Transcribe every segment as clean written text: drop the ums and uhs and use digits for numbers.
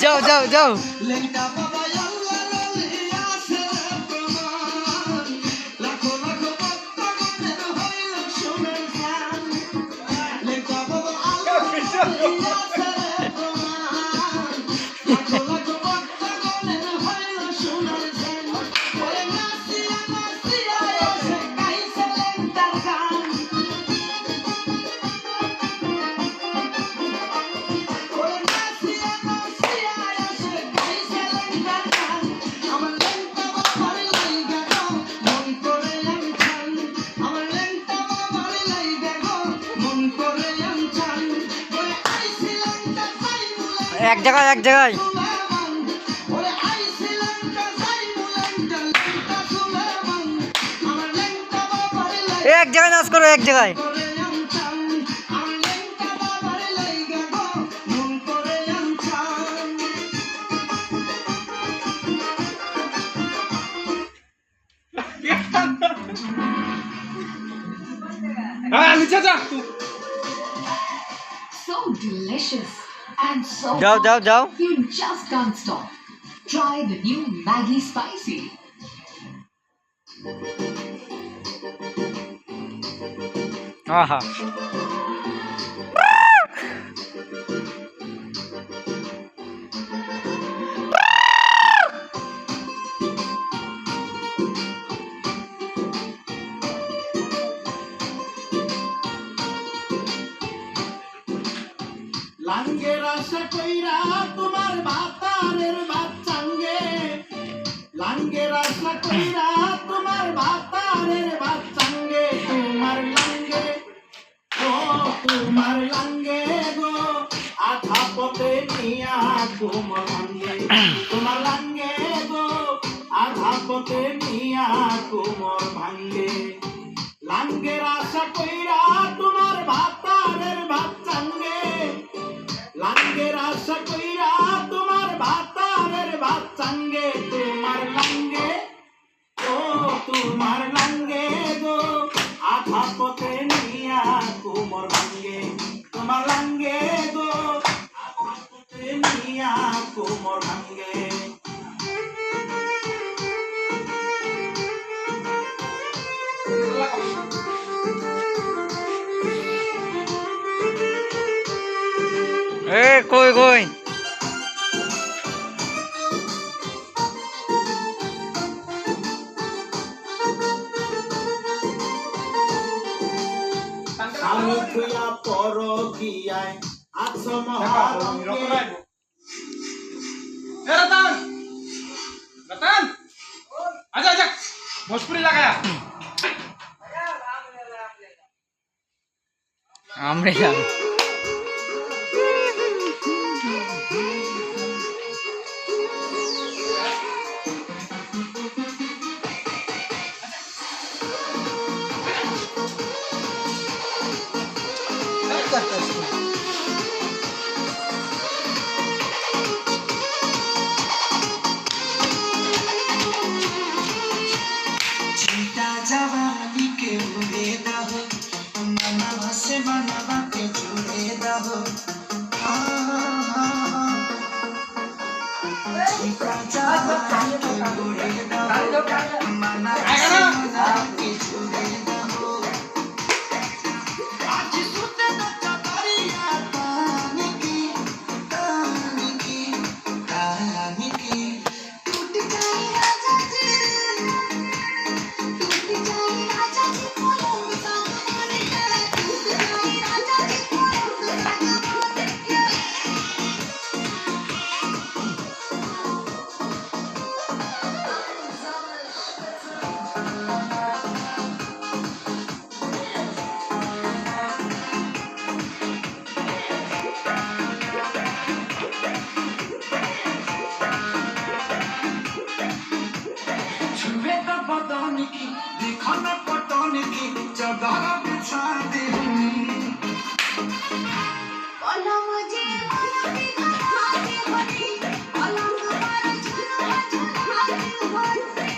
जाओ जाओ जाओ एक जगह एक जगह नाच करो एक जगह So delicious and so जाओ जाओ जाओ you just can't stop. Try the new Maggi Spicy. आहा লাঙ্গের আশা কইরা তোমার ভাতারের ভাত চাঙ্গে লাঙ্গের আশা কইরা তোমার ভাতারের ভাত চাঙ্গে তোমার লাঙ্গে ও তোমার লাঙ্গে গো আধা পথে নিয়া তোমার লাঙ্গে তোমার লাঙ্গে গো আধা পথে নিয়া তোমার ভাঙ্গে লাঙ্গের আশা কইরা তোমার ভাতারের ভাত চাঙ্গে লাঙ্গের আশা কইরা তোমার ভাতারের ভাত চাঙ্গে তোমার লাঙ্গে ও তোমার লাঙ্গে গো আধা পথে নিয়া তোমার ভাঙ্গে তোমার লাঙ্গে গো আধা পথে নিয়া তোমার ভাঙ্গে कोई कोई আমি খুইয়া পর গিয়ায় আছো মহারঙ্গে रतन रतन आजा आजा भोजपुरी लगाया আমরেলা চিন্তা জবানি কে উড়ে দাও মনা ভাসে বানাবাকে জুড়ে দাও চিন্তা জবানি কে উড়ে দাও মনা ভাসে বানাবাকে জুড়ে দাও আজ সুতে না চাতারিয়া তানিকি তানিকি তানিকি टूट जाए राजा जी टूट जाए राजा जी बोलो सामने टूट जाए राजा जी बोलो सामने छुए तो बदन की देखो न पटन की जगह बिछा दे बोलो मुझे बोलो दिखाते होती पलंग पर झुलवा झुलवाते होती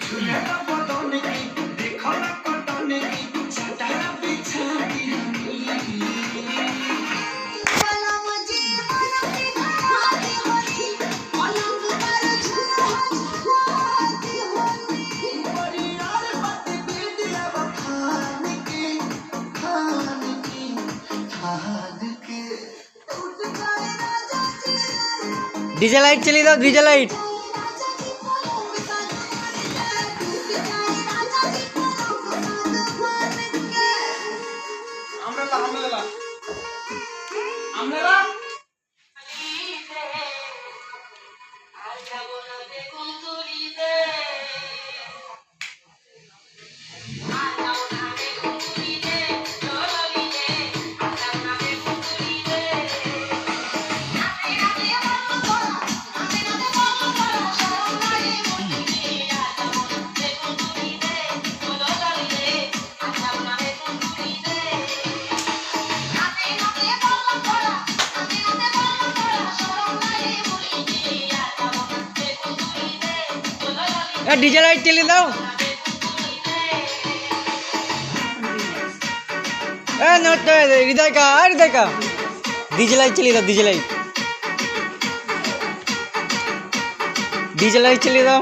छुए तो बदन की देखो न पटन की जगह बिछा दे बोलो मुझे बोलो दिखाते होती पलंग पर झुलवा झुलवाते होती बड़ी यार बात दे दिया खान के टूट जाए राजा जी ডিজে লাইট চালিয়ে দাও ডিজে লাইট राजा जी बोलो टूट जाए राजा जी बोलो আমরা ডিজে লাইট চালিয়ে দাও হৃদয় কা ডিজে লাইট চালিয়ে দাও ডিজে লাইট চালিয়ে দাও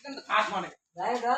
কিন্তু কাজ মানে যাই গা